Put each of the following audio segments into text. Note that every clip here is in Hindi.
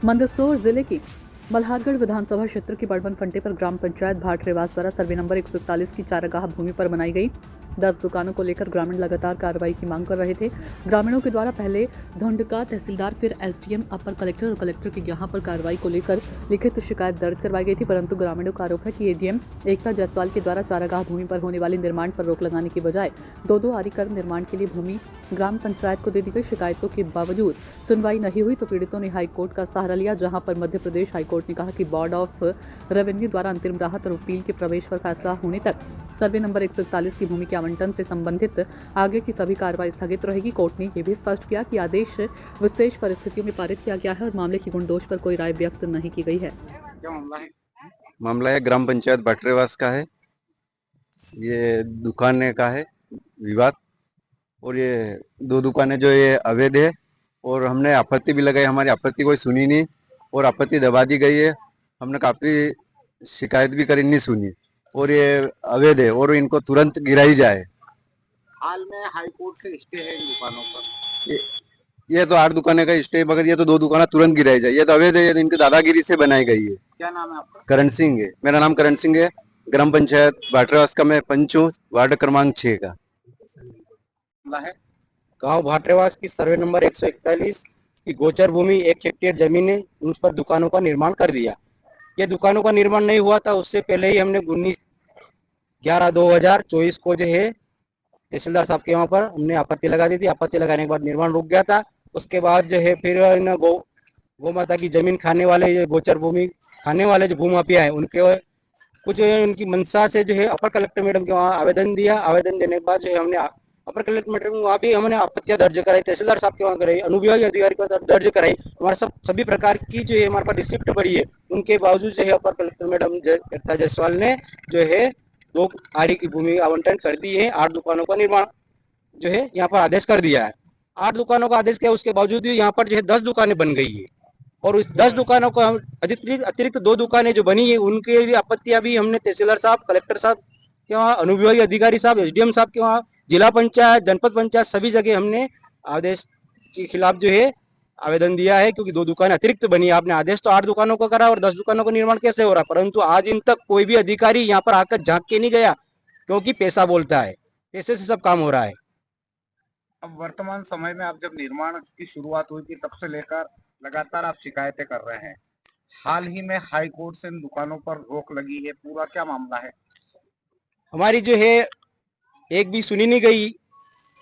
मंदसौर जिले की मल्हारगढ़ विधानसभा क्षेत्र की बड़वन फंटे पर ग्राम पंचायत भाटरेवास द्वारा सर्वे नंबर 141 की चारागाह भूमि पर बनाई गई 10 दुकानों को लेकर ग्रामीण लगातार कार्रवाई की मांग कर रहे थे। ग्रामीणों के द्वारा पहले धुंडका तहसीलदार फिर एसडीएम अपर कलेक्टर और कलेक्टर की यहां पर कार्रवाई को लेकर लिखित शिकायत दर्ज करवाई गई थी, परंतु ग्रामीणों का आरोप है कि एडीएम एकता जायसवाल के द्वारा चारागाह भूमि पर होने वाले निर्माण पर रोक लगाने की बजाय दो आरी कर निर्माण के लिए भूमि ग्राम पंचायत को दे दी गई। शिकायतों के बावजूद सुनवाई नहीं हुई तो पीड़ितों ने हाईकोर्ट का सहारा लिया, जहां पर मध्य प्रदेश हाईकोर्ट ने कहा कि बोर्ड ऑफ रेवेन्यू द्वारा अंतरिम राहत और अपील के प्रवेश पर फैसला होने तक सर्वे नंबर 141 की भूमि के आवंटन से संबंधित आगे की सभी कार्रवाई स्थगित रहेगी। कोर्ट ने यह भी स्पष्ट किया कि आदेश विशेष परिस्थितियों में पारित किया गया है और मामले की गुणदोष पर कोई राय व्यक्त नहीं की गई है। क्या मामला है ग्राम पंचायत भाटरेवास का है। ये दुकान का है विवाद, और ये 2 दुकानें जो ये अवैध है, और हमने आपत्ति भी लगाई, हमारी आपत्ति कोई सुनी नहीं और आपत्ति दबा दी गई है। हमने काफी शिकायत भी करी, नहीं सुनी, और ये अवैध है और इनको तुरंत गिराई जाए। हाल में हाईकोर्ट से स्टे है इन दुकानों पर। ये तो 8 दुकानें का स्टे, मगर ये तो 2 दुकानें तुरंत गिराई जाए। ये तो अवैध है, ये तो इनकी दादागिरी से बनाई गई है। क्या नाम है आपका? करण सिंह है, मेरा नाम करण सिंह है। ग्राम पंचायत भाटरेवास का मैं पंच हूँ, वार्ड क्रमांक 6 का। है गांव भाटरेवास की सर्वे नंबर 141 की गोचर भूमि 1 हेक्टेयर जमीन है, उन पर दुकानों का निर्माण कर दिया। ये दुकानों का निर्माण नहीं हुआ था, उससे पहले ही हमने 19/11/2024 को जो है तहसीलदार साहब के वहाँ पर हमने आपत्ति लगा दी थी। आपत्ति लगाने के बाद निर्माण रुक गया था। उसके बाद जो है फिर गौ माता की जमीन खाने वाले, ये गोचर भूमि खाने वाले जो भूमाफिया है, उनके कुछ उनकी मंशा से जो है अपर कलेक्टर मैडम के वहाँ आवेदन दिया। आवेदन देने के बाद जो है हमने अपर कलेक्टर मैडम वहाँ भी हमने आपत्तियां दर्ज कराई, तहसीलदार साहब के वहाँ कराई, अनुविभागीय अधिकारी को दर्ज कराई। हमारे सभी प्रकार की जो है हमारे पास रिसिप्ट पड़ी है। उनके बावजूद जो है अपर कलेक्टर मैडम एकता जायसवाल ने जो है 2 आरी की भूमि आवंटन कर दी है। 8 दुकानों का निर्माण जो है यहाँ पर आदेश कर दिया है। 8 दुकानों का आदेश किया, उसके बावजूद भी यहाँ पर जो है 10 दुकानें बन गई है, और उस 10 दुकानों को अतिरिक्त 2 दुकानें जो बनी है उनके भी आपत्तियां भी हमने तहसीलदार साहब, कलेक्टर साहब के वहाँ, अनुविभागीय अधिकारी साहब, एसडीएम साहब के वहाँ, जिला पंचायत, जनपद पंचायत, सभी जगह हमने आदेश के खिलाफ जो है आवेदन दिया है, क्योंकि 2 दुकानें अतिरिक्त बनी है। आपने आदेश तो 8 दुकानों को करा और 10 दुकानों का निर्माण कैसे हो रहा, परंतु आज इन तक कोई भी अधिकारी यहाँ पर आकर झांक के नहीं गया, क्योंकि पैसा बोलता है, पैसे से सब काम हो रहा है। अब वर्तमान समय में आप जब निर्माण की शुरुआत हुई थी तब से लेकर लगातार आप शिकायतें कर रहे हैं। हाल ही में हाई कोर्ट से इन दुकानों पर रोक लगी है, पूरा क्या मामला है? हमारी जो है एक भी सुनी नहीं गई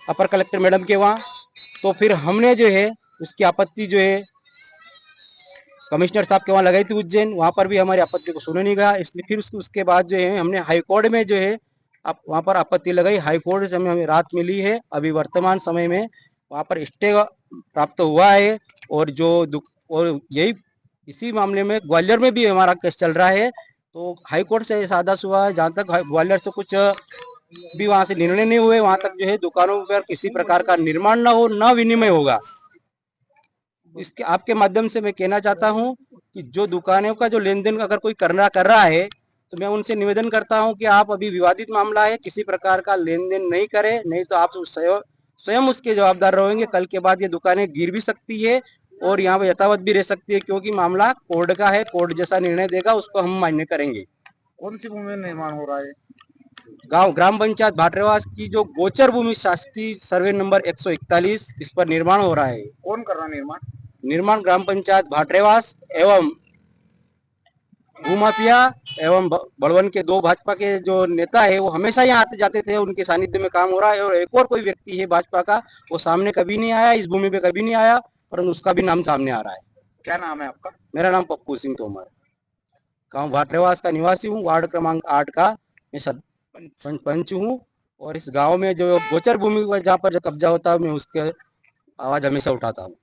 अपर कलेक्टर मैडम के वहाँ, तो फिर हमने जो है उसकी आपत्ति जो है कमिश्नर साहब के वहाँ लगाई थी उज्जैन, वहाँ पर भी हमारी आपत्ति को सुना नहीं गया। इसलिए फिर उसके बाद जो है हमने हाईकोर्ट में जो है वहाँ पर आपत्ति लगाई। हाईकोर्ट से हमें राहत मिली है। अभी वर्तमान समय में वहाँ पर स्टे प्राप्त हुआ है, और यही इसी मामले में ग्वालियर में भी हमारा केस चल रहा है। तो हाईकोर्ट से ऐसा आदेश हुआ है, जहाँ तक ग्वालियर से कुछ भी वहाँ से निर्णय नहीं हुए, वहाँ तक जो है दुकानों पर किसी प्रकार का निर्माण ना हो, ना विनिमय होगा। इसके आपके माध्यम से मैं कहना चाहता हूँ कि जो दुकानों का जो लेन देन अगर कोई कर रहा है, तो मैं उनसे निवेदन करता हूँ कि आप अभी विवादित मामला है, किसी प्रकार का लेन देन नहीं करें, नहीं तो आप स्वयं उसके जवाबदार रहेंगे। कल के बाद ये दुकानें गिर भी सकती है और यहाँ पर यथावत भी रह सकती है, क्योंकि मामला कोर्ट का है। कोर्ट जैसा निर्णय देगा उसको हम मान्य करेंगे। कौन सी भूमि में निर्माण हो रहा है? ग्राम पंचायत भाटरेवास की जो गोचर भूमि शासकीय सर्वे नंबर 141, इस पर निर्माण हो रहा है। कौन कर रहा निर्माण? निर्माण ग्राम पंचायत भाटरेवास एवं भूमाफिया एवं बड़वन के 2 भाजपा के जो नेता है, वो हमेशा यहाँ आते जाते थे, उनके सानिध्य में काम हो रहा है। और एक और कोई व्यक्ति है भाजपा का, वो सामने कभी नहीं आया, इस भूमि पे कभी नहीं आया, परंतु उसका भी नाम सामने आ रहा है। क्या नाम है आपका? मेरा नाम पप्पू सिंह तोमर, गाँव भाटरेवास का निवासी हूँ, वार्ड क्रमांक 8 का मैं पंच हूँ। और इस गाँव में जो गोचर भूमि जहाँ पर जो कब्जा होता है, मैं उसके आवाज हमेशा उठाता हूँ।